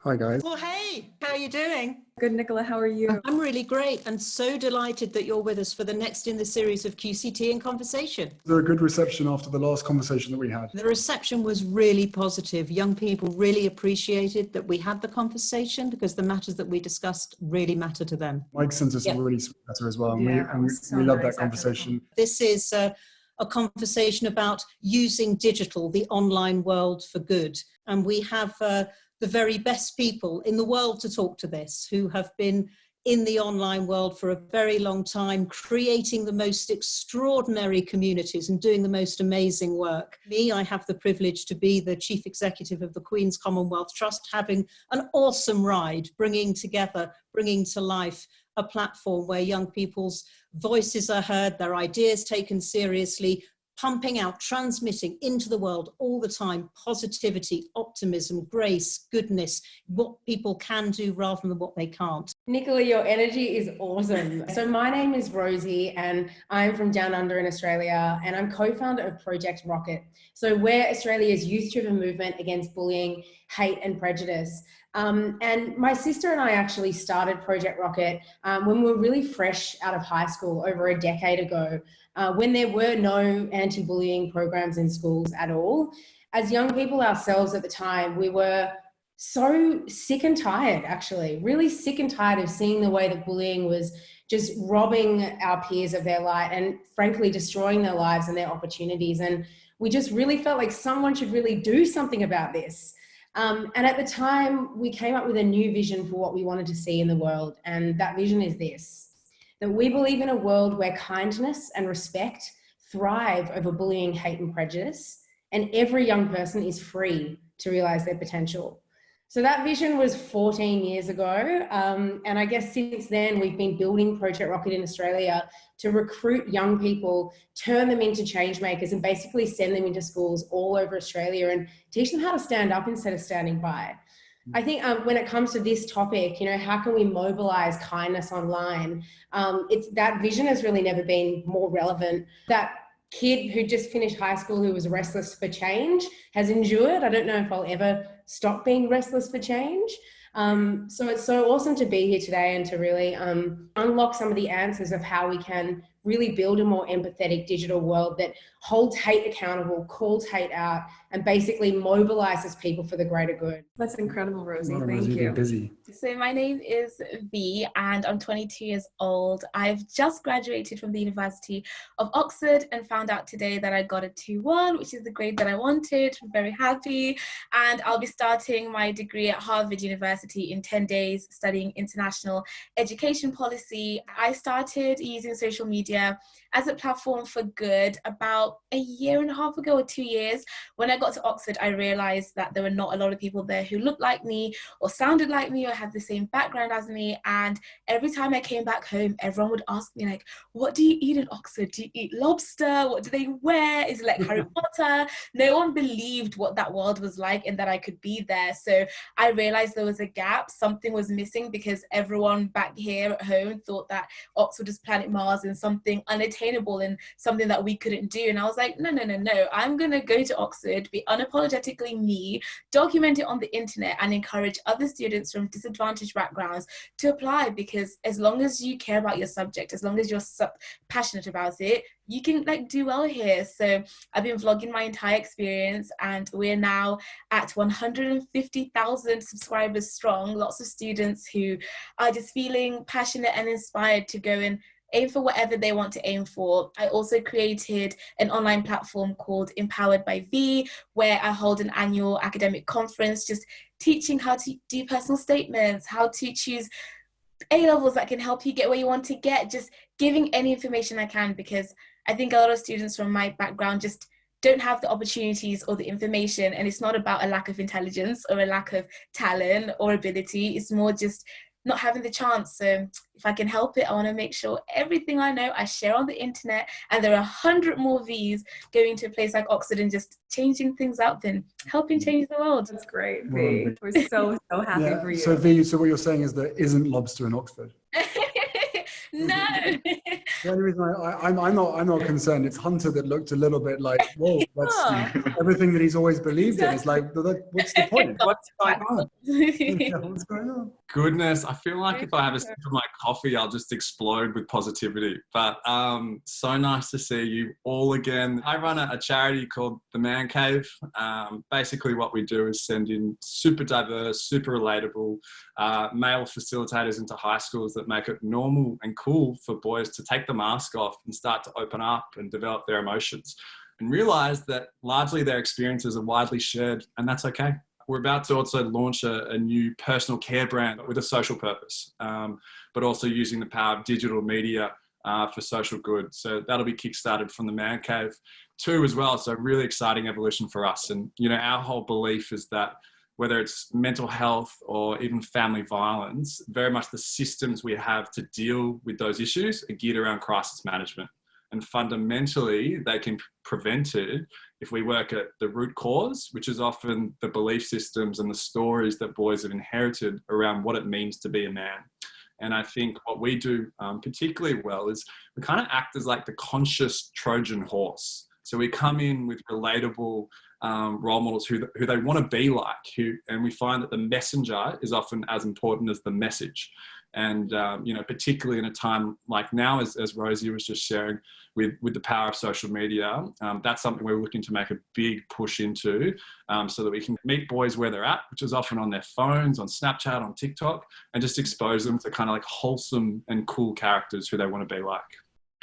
Hi guys. Well, hey, how are you doing? Good, Nicola. How are you? I'm really great and so delighted that you're with us for the next in the series of QCT in Conversation. Was there a good reception after the last conversation that we had? The reception was really positive. Young people really appreciated that we had the conversation because the matters that we discussed really matter to them. Mike sent us a really sweet letter as well, and so we love nice that conversation. This is a conversation about using digital, the online world for good. And we have the very best people in the world to talk to this, who have been in the online world for a very long time, creating the most extraordinary communities and doing the most amazing work. I have the privilege to be the Chief Executive of the Queen's Commonwealth Trust, having an awesome ride, bringing to life a platform where young people's voices are heard, their ideas taken seriously, pumping out, transmitting into the world all the time, positivity, optimism, grace, goodness, what people can do rather than what they can't. Nicola, your energy is awesome. So my name is Rosie and I'm from down under in Australia and I'm co-founder of Project Rockit. So we're Australia's youth-driven movement against bullying, hate and prejudice. And my sister and I actually started Project Rockit when we were really fresh out of high school over a decade ago, when there were no anti-bullying programs in schools at all. As young people ourselves at the time, we were so sick and tired, actually, really sick and tired of seeing the way that bullying was just robbing our peers of their light and frankly destroying their lives and their opportunities. And we just really felt like someone should really do something about this. And at the time, we came up with a new vision for what we wanted to see in the world. And that vision is this, that we believe in a world where kindness and respect thrive over bullying, hate and prejudice, and every young person is free to realize their potential. So that vision was 14 years ago. And I guess since then, we've been building Project Rockit in Australia to recruit young people, turn them into change makers and basically send them into schools all over Australia and teach them how to stand up instead of standing by. I think when it comes to this topic, how can we mobilize kindness online? That vision has really never been more relevant. That kid who just finished high school who was restless for change has endured. I don't know if I'll ever stop being restless for change. So it's so awesome to be here today and to really unlock some of the answers of how we can really build a more empathetic digital world that holds hate accountable, calls hate out, and basically mobilizes people for the greater good. That's incredible, Rosie. Thank Rosie, you. Busy. So my name is Vee and I'm 22 years old. I've just graduated from the University of Oxford and found out today that I got a 2-1, which is the grade that I wanted. I'm very happy. And I'll be starting my degree at Harvard University in 10 days, studying international education policy. I started using social media as a platform for good about a year and a half ago or 2 years. When I got to Oxford, I realized that there were not a lot of people there who looked like me or sounded like me or had the same background as me. And every time I came back home, everyone would ask me like, what do you eat in Oxford? Do you eat lobster? What do they wear? Is it like Harry Potter? No one believed what that world was like and that I could be there. So I realized there was a gap, something was missing because everyone back here at home thought that Oxford was planet Mars and something unattainable and something that we couldn't do. And I was like, no, I'm gonna go to Oxford, be unapologetically me, document it on the internet and encourage other students from disadvantaged backgrounds to apply, because as long as you care about your subject, as long as you're passionate about it, you can do well here. So I've been vlogging my entire experience and we're now at 150,000 subscribers strong. Lots of students who are just feeling passionate and inspired to go and aim for whatever they want to aim for. I also created an online platform called Empowered by Vee, where I hold an annual academic conference, just teaching how to do personal statements, how to choose A-levels that can help you get where you want to get, just giving any information I can, because I think a lot of students from my background just don't have the opportunities or the information, and it's not about a lack of intelligence or a lack of talent or ability, it's more just not having the chance. So if I can help it, I want to make sure everything I know I share on the internet, and there are 100 more V's going to a place like Oxford and just changing things up and helping change the world. That's great, Vee. We're so happy for you. So Vee, so what you're saying is there isn't lobster in Oxford? No. The only reason I'm not concerned. It's Hunter that looked a little bit like, whoa, that's Oh. everything that he's always believed in. It's like, what's the point? What's going on? Yeah, what's going on? Goodness, I feel like if I have a sip of my coffee, I'll just explode with positivity. But so nice to see you all again. I run a charity called the Man Cave. Basically what we do is send in super diverse, super relatable male facilitators into high schools that make it normal and cool for boys to take the mask off and start to open up and develop their emotions and realize that largely their experiences are widely shared, and that's okay. We're about to also launch a new personal care brand with a social purpose, but also using the power of digital media for social good. So that'll be kickstarted from the Man Cave too as well. So really exciting evolution for us. And, you know, our whole belief is that whether it's mental health or even family violence, very much the systems we have to deal with those issues are geared around crisis management. And fundamentally, they can be prevented if we work at the root cause, which is often the belief systems and the stories that boys have inherited around what it means to be a man. And I think what we do particularly well is we kind of act as like the conscious Trojan horse. So we come in with relatable role models who they want to be like, and we find that the messenger is often as important as the message. And, you know, particularly in a time like now, as Rosie was just sharing with the power of social media, that's something we're looking to make a big push into so that we can meet boys where they're at, which is often on their phones, on Snapchat, on TikTok, and just expose them to kind of like wholesome and cool characters who they want to be like.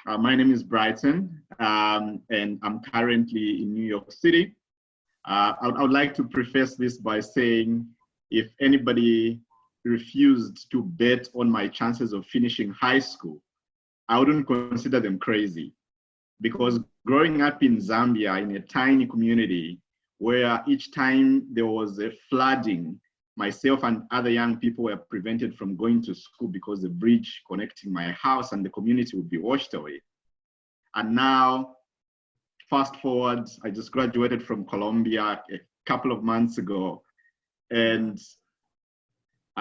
My name is Brighton, and I'm currently in New York City. I would like to preface this by saying if anybody refused to bet on my chances of finishing high school, I wouldn't consider them crazy. Because growing up in Zambia, in a tiny community where each time there was a flooding, myself and other young people were prevented from going to school because the bridge connecting my house and the community would be washed away. And now, fast forward, I just graduated from Colombia a couple of months ago, and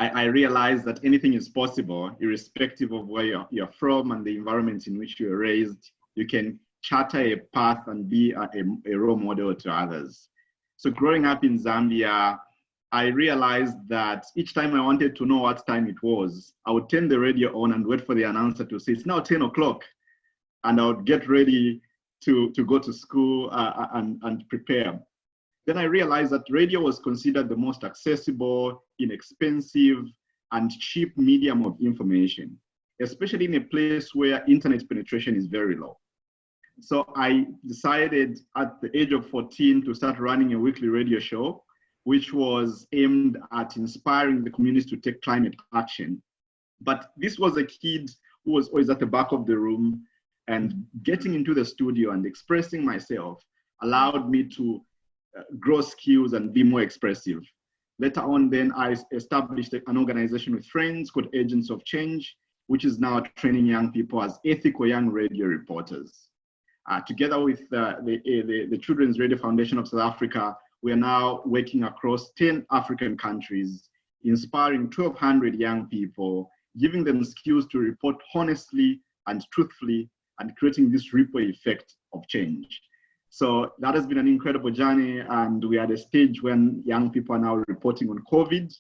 I realized that anything is possible, irrespective of where you're from and the environment in which you were raised. You can charter a path and be a role model to others. So growing up in Zambia, I realized that each time I wanted to know what time it was, I would turn the radio on and wait for the announcer to say, it's now 10 o'clock. And I would get ready to go to school and prepare. Then I realized that radio was considered the most accessible, inexpensive, and cheap medium of information, especially in a place where internet penetration is very low. So I decided at the age of 14 to start running a weekly radio show, which was aimed at inspiring the community to take climate action. But this was a kid who was always at the back of the room, and getting into the studio and expressing myself allowed me to grow skills and be more expressive. Later on, then I established an organization with friends called Agents of Change, which is now training young people as ethical young radio reporters. Together with the Children's Radio Foundation of South Africa, we are now working across 10 African countries, inspiring 1,200 young people, giving them skills to report honestly and truthfully, and creating this ripple effect of change. So that has been an incredible journey, and we are at a stage when young people are now reporting on COVID,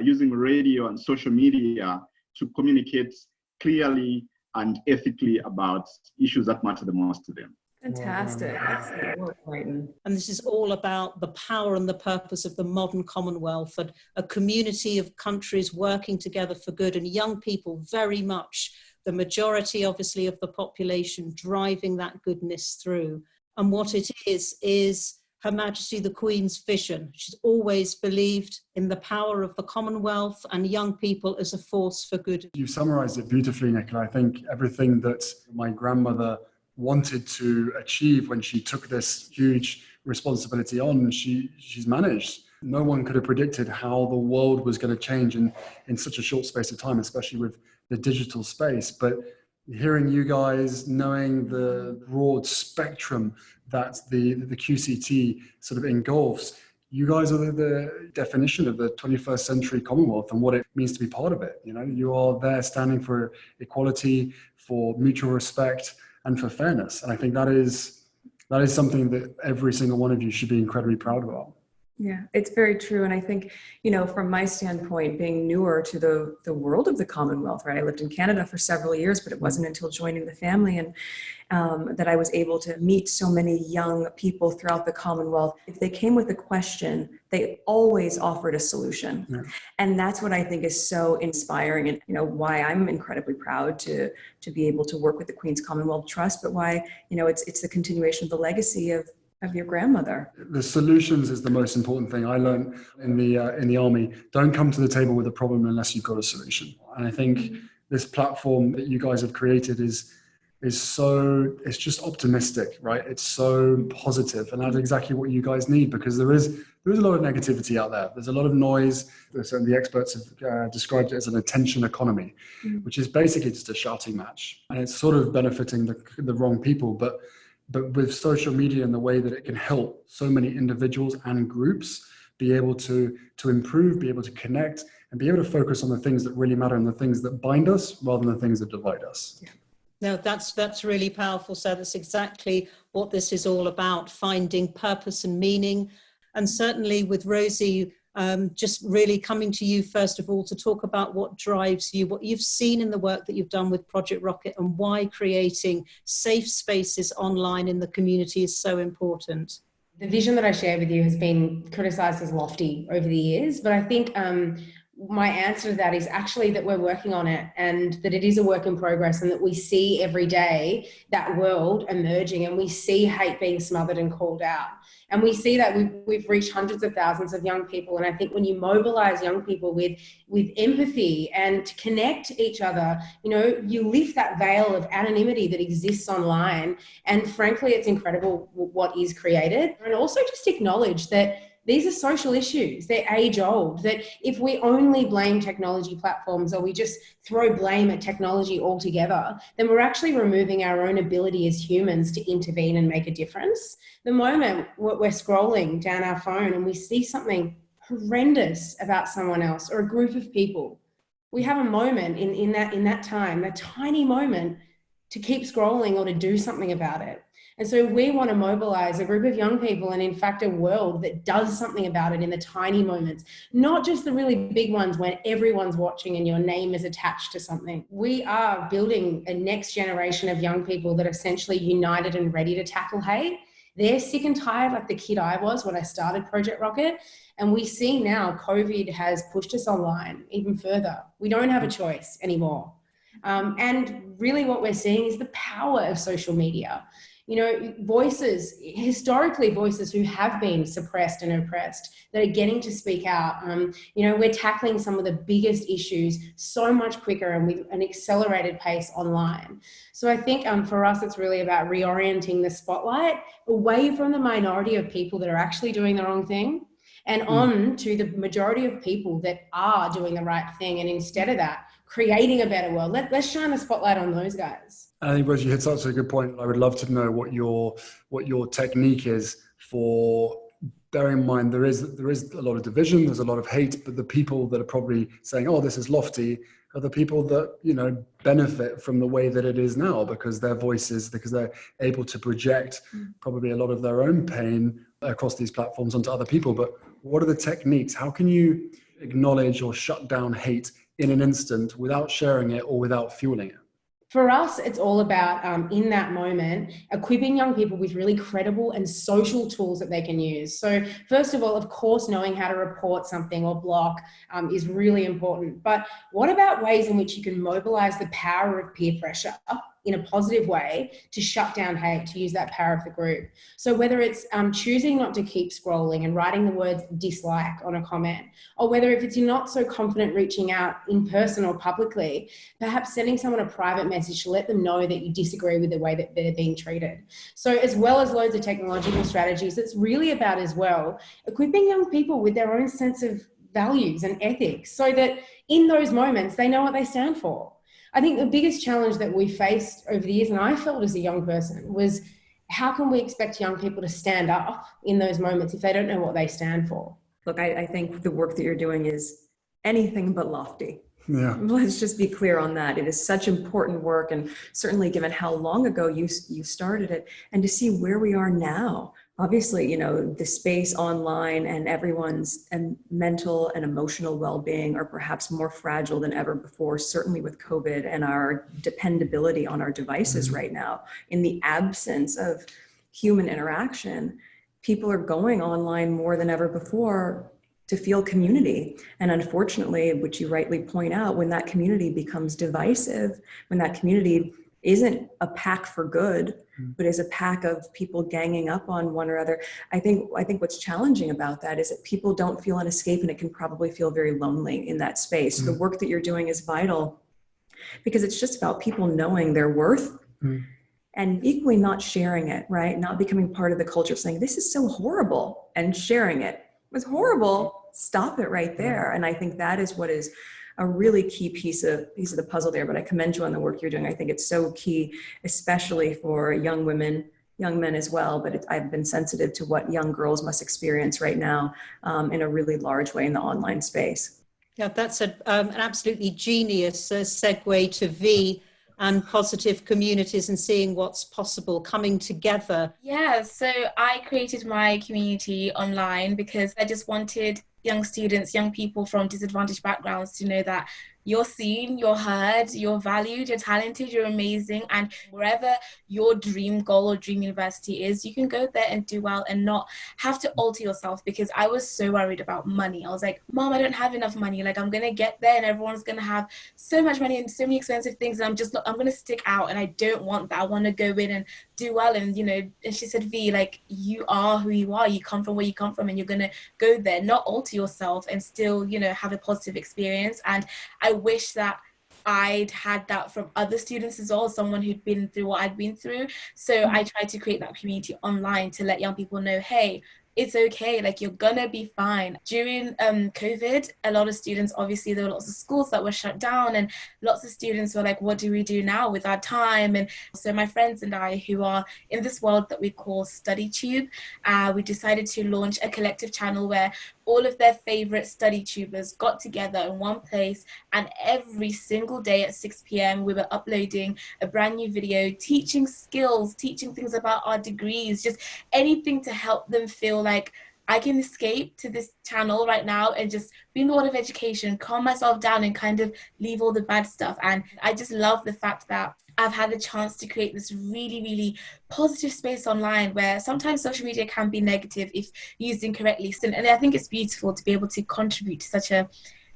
using radio and social media to communicate clearly and ethically about issues that matter the most to them. Fantastic. That's great work, Brighton. And this is all about the power and the purpose of the modern Commonwealth, and a community of countries working together for good, and young people very much the majority, obviously, of the population driving that goodness through. And what it is Her Majesty the Queen's vision. She's always believed in the power of the Commonwealth and young people as a force for good. You summarised it beautifully, Nicola. I think everything that my grandmother wanted to achieve when she took this huge responsibility on, she's managed. No one could have predicted how the world was going to change in such a short space of time, especially with the digital space. But hearing you guys, knowing the broad spectrum that the QCT sort of engulfs, you guys are the definition of the 21st century Commonwealth and what it means to be part of it. You know, you are there standing for equality, for mutual respect, and for fairness. And I think that is something that every single one of you should be incredibly proud about. Yeah, it's very true. And I think, from my standpoint, being newer to the world of the Commonwealth, right? I lived in Canada for several years, but it wasn't until joining the family and that I was able to meet so many young people throughout the Commonwealth. If they came with a question, they always offered a solution. Yeah. And that's what I think is so inspiring and, why I'm incredibly proud to be able to work with the Queen's Commonwealth Trust, but why, it's the continuation of the legacy of your grandmother. The solutions is the most important thing. I learned in the army, don't come to the table with a problem unless you've got a solution. And I think this platform that you guys have created is it's just optimistic, right? It's so positive, and that's exactly what you guys need, because there is a lot of negativity out there. There's a lot of noise. The experts have described it as an attention economy, which is basically just a shouting match, and it's sort of benefiting the wrong people. But with social media and the way that it can help so many individuals and groups be able to improve, be able to connect, and be able to focus on the things that really matter and the things that bind us rather than the things that divide us. Yeah. No, that's really powerful. So that's exactly what this is all about, finding purpose and meaning. And certainly with Rosie, just really coming to you first of all to talk about what drives you, what you've seen in the work that you've done with Project Rockit, and why creating safe spaces online in the community is so important. The vision that I share with you has been criticised as lofty over the years, but I think my answer to that is actually that we're working on it, and that it is a work in progress, and that we see every day that world emerging, and we see hate being smothered and called out. And we see that we've reached hundreds of thousands of young people. And I think when you mobilize young people with empathy and to connect each other, you lift that veil of anonymity that exists online. And frankly, it's incredible what is created. And also just acknowledge that these are social issues. They're age old, that if we only blame technology platforms, or we just throw blame at technology altogether, then we're actually removing our own ability as humans to intervene and make a difference. The moment we're scrolling down our phone and we see something horrendous about someone else or a group of people, we have a moment in that time, a tiny moment, to keep scrolling or to do something about it. And so we want to mobilize a group of young people, and in fact a world that does something about it in the tiny moments, not just the really big ones when everyone's watching and your name is attached to something. We are building a next generation of young people that are essentially united and ready to tackle hate. They're sick and tired, like the kid I was when I started Project Rockit. And we see now COVID has pushed us online even further. We don't have a choice anymore. And really what we're seeing is the power of social media. Voices, historically voices who have been suppressed and oppressed, that are getting to speak out. We're tackling some of the biggest issues so much quicker and with an accelerated pace online. So I think for us, it's really about reorienting the spotlight away from the minority of people that are actually doing the wrong thing, and on to the majority of people that are doing the right thing. And instead of that, creating a better world. Let's shine the spotlight on those guys. I think, Rosie, you hit such a good point. I would love to know what your technique is for bearing in mind there is a lot of division, there's a lot of hate, but the people that are probably saying, "Oh, this is lofty," are the people that benefit from the way that it is now, because they're able to project probably a lot of their own pain across these platforms onto other people. But what are the techniques? How can you acknowledge or shut down hate in an instant without sharing it or without fueling it? For us, it's all about, in that moment, equipping young people with really credible and social tools that they can use. So first of all, of course, knowing how to report something or block is really important. But what about ways in which you can mobilize the power of peer pressure in a positive way to shut down hate, to use that power of the group? So whether it's choosing not to keep scrolling and writing the words dislike on a comment, or whether if it's you're not so confident reaching out in person or publicly, perhaps sending someone a private message to let them know that you disagree with the way that they're being treated. So as well as loads of technological strategies, it's really about as well equipping young people with their own sense of values and ethics, so that in those moments they know what they stand for. I think the biggest challenge that we faced over the years, and I felt as a young person, was how can we expect young people to stand up in those moments if they don't know what they stand for? Look, I think the work that you're doing is anything but lofty. Yeah. Let's just be clear on that. It is such important work, and certainly given how long ago you started it, and to see where we are now. Obviously, you know, the space online and everyone's mental and emotional well-being are perhaps more fragile than ever before, certainly with COVID and our dependability on our devices right now. In the absence of human interaction, people are going online more than ever before to feel community. And unfortunately, which you rightly point out, when that community becomes divisive, when that community isn't a pack for good, but is a pack of people ganging up on one another, I think what's challenging about that is that people don't feel an escape, and it can probably feel very lonely in that space. The work that you're doing is vital because it's just about people knowing their worth and equally not sharing it, right? Not becoming part of the culture, saying, this is so horrible, and sharing it. It was horrible, stop it right there. And I think that is what is a really key piece of the puzzle there. But I commend you on the work you're doing. I think it's so key, especially for young women, young men as well. But I've been sensitive to what young girls must experience right now in a really large way in the online space. Yeah, that's an absolutely genius segue to Vee and positive communities and seeing what's possible coming together. Yeah, so I created my community online because I just wanted young students, young people from disadvantaged backgrounds to know that you're seen, you're heard, you're valued, you're talented, you're amazing. And wherever your dream goal or dream university is, you can go there and do well and not have to alter yourself, because I was so worried about money. I was like, Mom, I don't have enough money. Like, I'm going to get there and everyone's going to have so much money and so many expensive things. And I'm going to stick out, and I don't want that. I want to go in and do well. And, you know, and she said, Vee, like, you are who you are. You come from where you come from, and you're going to go there, not alter yourself, and still, you know, have a positive experience. And I wish that I'd had that from other students as well, someone who'd been through what I'd been through. So I tried to create that community online to let young people know, hey, it's okay, like, you're gonna be fine. During COVID, a lot of students, obviously there were lots of schools that were shut down, and lots of students were like, what do we do now with our time? And so my friends and I, who are in this world that we call StudyTube, we decided to launch a collective channel where all of their favorite study tubers got together in one place, and every single day at 6 p.m. we were uploading a brand new video, teaching skills, teaching things about our degrees, just anything to help them feel like, I can escape to this channel right now and just be in the world of education, calm myself down and kind of leave all the bad stuff. And I just love the fact that I've had the chance to create this really, really positive space online, where sometimes social media can be negative if used incorrectly. And I think it's beautiful to be able to contribute to such a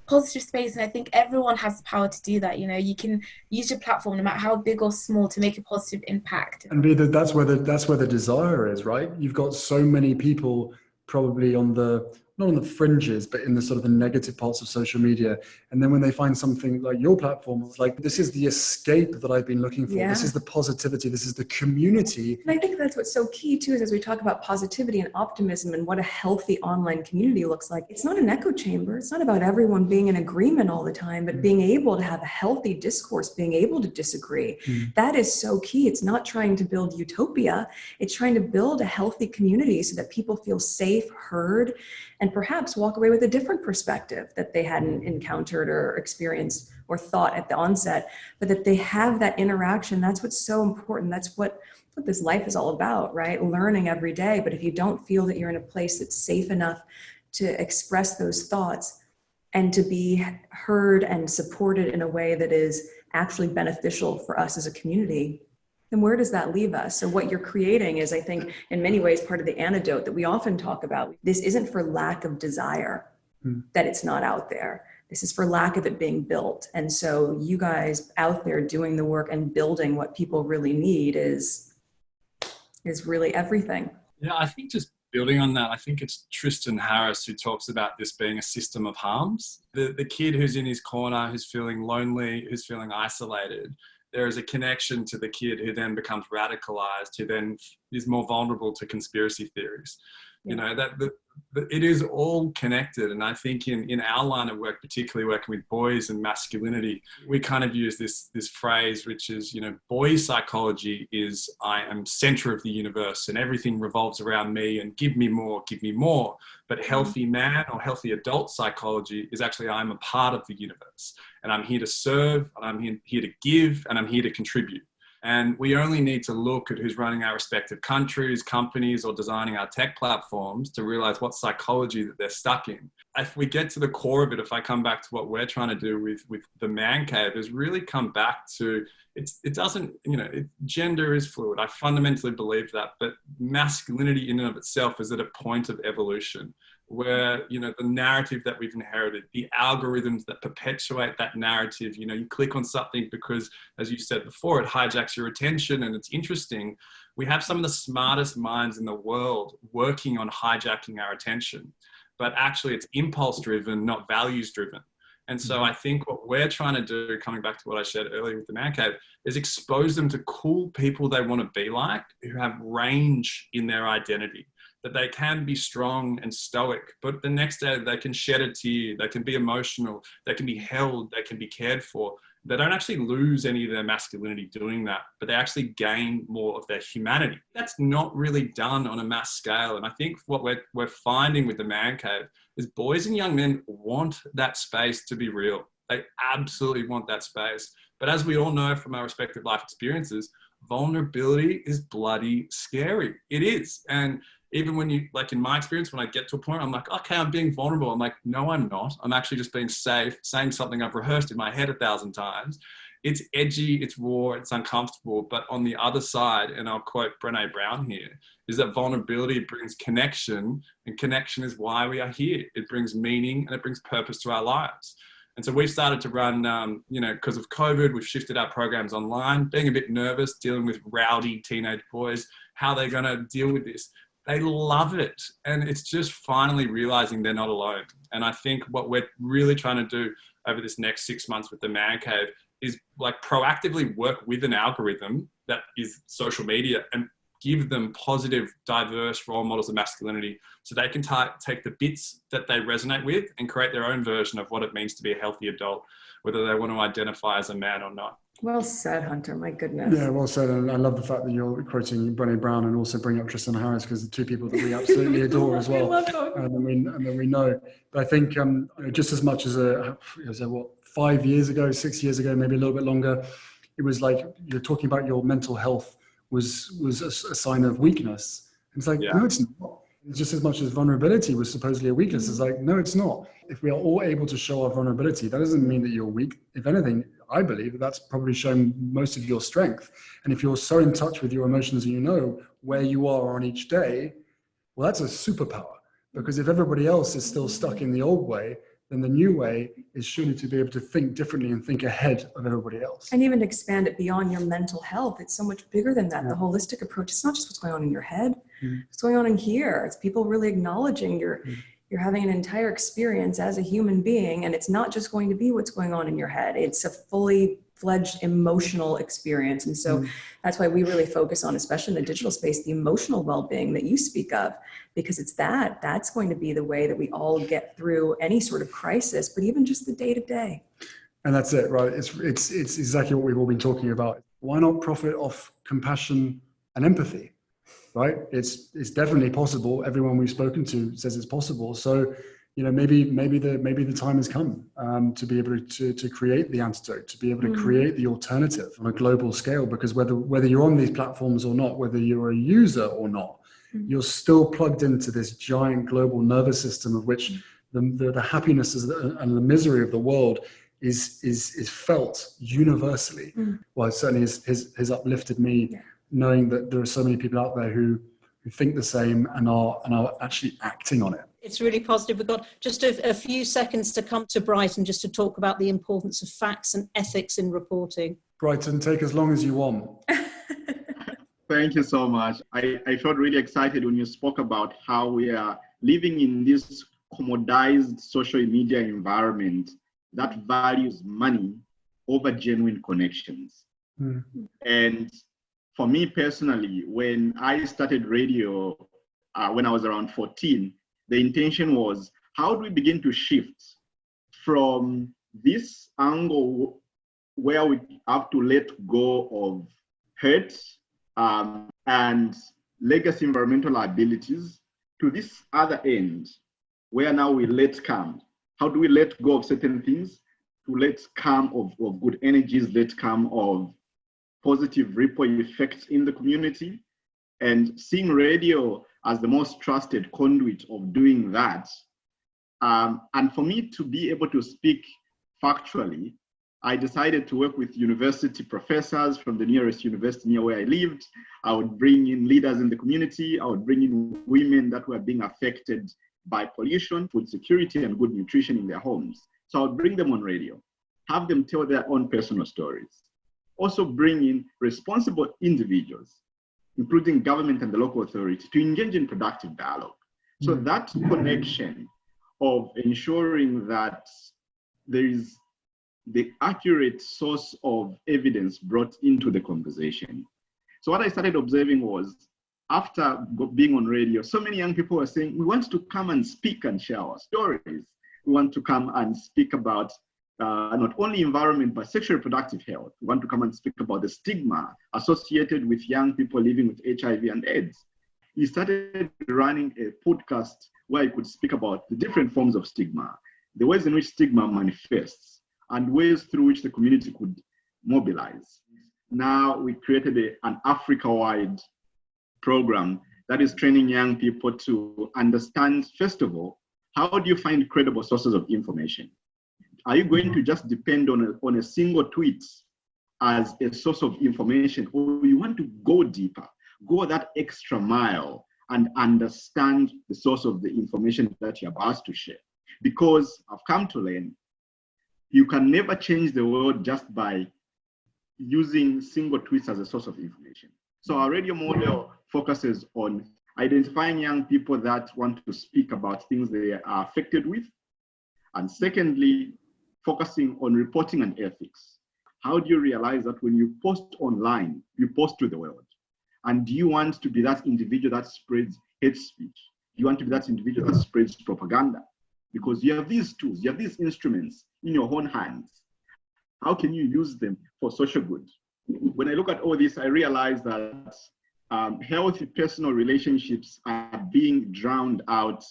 positive space. And I think everyone has the power to do that. You know, you can use your platform, no matter how big or small, to make a positive impact. And that's where the desire is, right? You've got so many people probably not on the fringes, but in the sort of the negative parts of social media. And then when they find something like your platform, it's like, this is the escape that I've been looking for. Yeah. This is the positivity. This is the community. And I think that's what's so key too, is as we talk about positivity and optimism and what a healthy online community looks like, it's not an echo chamber. It's not about everyone being in agreement all the time, but being able to have a healthy discourse, being able to disagree. That is so key. It's not trying to build utopia. It's trying to build a healthy community so that people feel safe, heard, and perhaps walk away with a different perspective that they hadn't encountered or experienced or thought at the onset, but that they have that interaction. That's what's so important. That's what this life is all about, right? Learning every day. But if you don't feel that you're in a place that's safe enough to express those thoughts and to be heard and supported in a way that is actually beneficial for us as a community, then where does that leave us? So what you're creating is, I think, in many ways, part of the antidote that we often talk about. This isn't for lack of desire that it's not out there. This is for lack of it being built. And so you guys out there doing the work and building what people really need is really everything. Yeah, I think just building on that, I think it's Tristan Harris who talks about this being a system of harms. The kid who's in his corner, who's feeling lonely, who's feeling isolated, there is a connection to the kid who then becomes radicalized, who then is more vulnerable to conspiracy theories. You know, it is all connected. And I think in our line of work, particularly working with boys and masculinity, we kind of use this phrase, which is, you know, boy psychology is I am center of the universe and everything revolves around me and give me more, give me more. But healthy man or healthy adult psychology is actually I'm a part of the universe and I'm here to serve and I'm here to give and I'm here to contribute. And we only need to look at who's running our respective countries, companies, or designing our tech platforms to realize what psychology that they're stuck in. If we get to the core of it, if I come back to what we're trying to do with the man cave, is really come back to, it doesn't, you know, gender is fluid. I fundamentally believe that, but masculinity in and of itself is at a point of evolution where, you know, the narrative that we've inherited, the algorithms that perpetuate that narrative, you know, you click on something because, as you said before, it hijacks your attention and it's interesting. We have some of the smartest minds in the world working on hijacking our attention, but actually it's impulse driven, not values driven. And so I think what we're trying to do, coming back to what I shared earlier with the Man Cave, is expose them to cool people they want to be like, who have range in their identity, that they can be strong and stoic, but the next day they can shed a tear, they can be emotional, they can be held, they can be cared for. They don't actually lose any of their masculinity doing that, but they actually gain more of their humanity. That's not really done on a mass scale. And I think what we're finding with the Man Cave is boys and young men want that space to be real. They absolutely want that space. But as we all know from our respective life experiences, vulnerability is bloody scary. It is. And even when you, like in my experience, when I get to a point, I'm like, okay, I'm being vulnerable. I'm like, no, I'm not. I'm actually just being safe, saying something I've rehearsed in my head 1,000 times. It's edgy, it's raw, it's uncomfortable. But on the other side, and I'll quote Brené Brown here, is that vulnerability brings connection, and connection is why we are here. It brings meaning and it brings purpose to our lives. And so we've started to run, you know, because of COVID, we've shifted our programs online, being a bit nervous, dealing with rowdy teenage boys, how they're going to deal with this. They love it. And it's just finally realizing they're not alone. And I think what we're really trying to do over this next 6 months with the Man Cave is like proactively work with an algorithm that is social media and give them positive, diverse role models of masculinity so they can take the bits that they resonate with and create their own version of what it means to be a healthy adult, whether they want to identify as a man or not. Well said, Hunter. My goodness. Yeah, well said. And I love the fact that you're quoting Brené Brown and also bringing up Tristan Harris, because the two people that we absolutely adore as well. I love both. And then we know. But I think just as much as 5 years ago, 6 years ago, maybe a little bit longer, it was like you're talking about your mental health was a sign of weakness. It's like, no, it's not. Just as much as vulnerability was supposedly a weakness, it's like, no, it's not. If we are all able to show our vulnerability, that doesn't mean that you're weak. If anything, I believe that's probably showing most of your strength. And if you're so in touch with your emotions and you know where you are on each day, well, that's a superpower. Because if everybody else is still stuck in the old way, then the new way is surely to be able to think differently and think ahead of everybody else. And even expand it beyond your mental health. It's so much bigger than that. The holistic approach, it's not just what's going on in your head, what's going on in here. It's people really acknowledging you're having an entire experience as a human being, and it's not just going to be what's going on in your head. It's a fully fledged emotional experience. And so that's why we really focus on, especially in the digital space, the emotional well-being that you speak of, because it's that's going to be the way that we all get through any sort of crisis, but even just the day to day. And that's it, right? It's exactly what we've all been talking about. Why not profit off compassion and empathy, right? It's definitely possible. Everyone we've spoken to says it's possible. So, you know, maybe the time has come to be able to create the antidote, to be able to create the alternative on a global scale. Because whether you're on these platforms or not, whether you're a user or not, you're still plugged into this giant global nervous system of which the happiness and the misery of the world is felt universally. Well, it certainly has uplifted me knowing that there are so many people out there who think the same and are actually acting on it. It's really positive. We've got just a few seconds to come to Brighton just to talk about the importance of facts and ethics in reporting. Brighton, take as long as you want. Thank you so much. I felt really excited when you spoke about how we are living in this commodized social media environment that values money over genuine connections. And for me personally, when I started radio when I was around 14, the intention was, how do we begin to shift from this angle where we have to let go of hurt and legacy environmental liabilities to this other end, where now we let come. How do we let go of certain things to let come of good energies, let come of positive ripple effects in the community? And seeing radio as the most trusted conduit of doing that. And for me to be able to speak factually, I decided to work with university professors from the nearest university near where I lived. I would bring in leaders in the community. I would bring in women that were being affected by pollution, food security, and good nutrition in their homes. So I would bring them on radio, have them tell their own personal stories. Also bring in responsible individuals, including government and the local authority, to engage in productive dialogue. So that connection of ensuring that there is the accurate source of evidence brought into the conversation. So what I started observing was, after being on radio, so many young people were saying, we want to come and speak and share our stories. We want to come and speak about not only environment, but sexual reproductive health. We want to come and speak about the stigma associated with young people living with HIV and AIDS. He started running a podcast where he could speak about the different forms of stigma, the ways in which stigma manifests, and ways through which the community could mobilize. Now we created an Africa-wide program that is training young people to understand, first of all, how do you find credible sources of information? Are you going to just depend on a single tweet as a source of information, or you want to go deeper, go that extra mile and understand the source of the information that you're about to share? Because I've come to learn, you can never change the world just by using single tweets as a source of information. So our radio model focuses on identifying young people that want to speak about things they are affected with. And secondly, focusing on reporting and ethics. How do you realize that when you post online, you post to the world? And do you want to be that individual that spreads hate speech? Do you want to be that individual that spreads propaganda? Because you have these tools, you have these instruments in your own hands. How can you use them for social good? When I look at all this, I realize that healthy personal relationships are being drowned out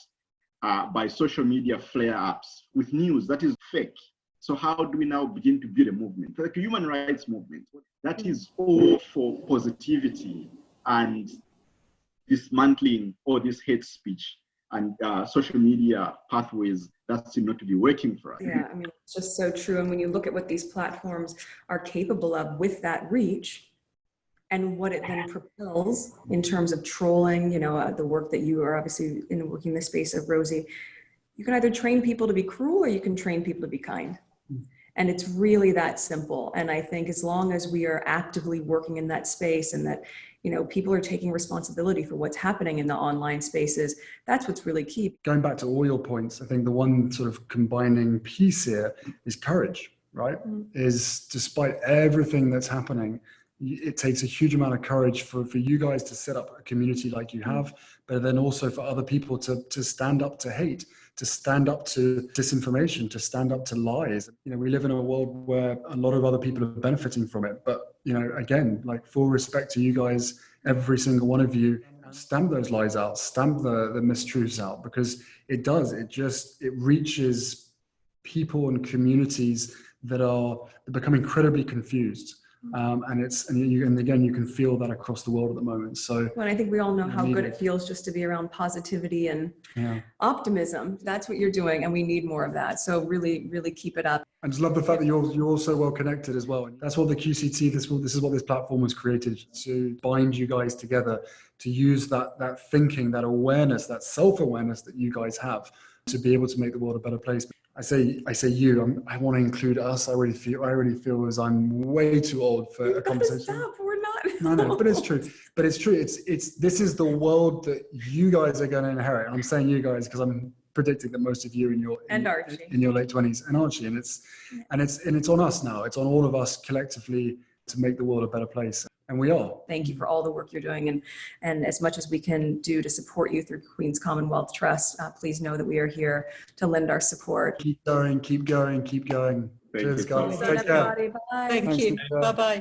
by social media flare-ups with news that is fake. So how do we now begin to build a movement, like a human rights movement, that is all for positivity and dismantling all this hate speech and social media pathways that seem not to be working for us? Yeah, I mean, it's just so true. And when you look at what these platforms are capable of with that reach and what it then propels in terms of trolling, you know, the work that you are obviously in working the space of, Rosie, you can either train people to be cruel or you can train people to be kind. And it's really that simple. And I think as long as we are actively working in that space and that, you know, people are taking responsibility for what's happening in the online spaces, that's what's really key. Going back to all your points, I think the one sort of combining piece here is courage, right? Is despite everything that's happening, it takes a huge amount of courage for you guys to set up a community like you have, but then also for other people to stand up to hate, to stand up to disinformation, to stand up to lies. You know, we live in a world where a lot of other people are benefiting from it. But, you know, again, like full respect to you guys, every single one of you, stamp those lies out, stamp the mistruths out, because it does, it reaches people and communities that become incredibly confused. And again, you can feel that across the world at the moment. So, well, I think we all know how good it feels just to be around positivity and optimism. That's what you're doing, and we need more of that. So really, really keep it up. I just love the fact that you're also well connected as well. And that's what the QCT, this is what this platform was created to bind you guys together, to use that thinking, that awareness, that self-awareness that you guys have to be able to make the world a better place. I say you. I want to include us. I really feel as I'm way too old for a conversation. Stop. We're not. No, but it's true. This is the world that you guys are going to inherit. And I'm saying you guys because I'm predicting that most of you in your late 20s and Archie, and it's on us now. It's on all of us collectively to make the world a better place. And we are. Thank you for all the work you're doing. And as much as we can do to support you through Queen's Commonwealth Trust, please know that we are here to lend our support. Keep going, keep going, keep going. Thank Cheers, you so guys. much. Take care. Bye. Thank Thanks, you. Nicola. Bye-bye.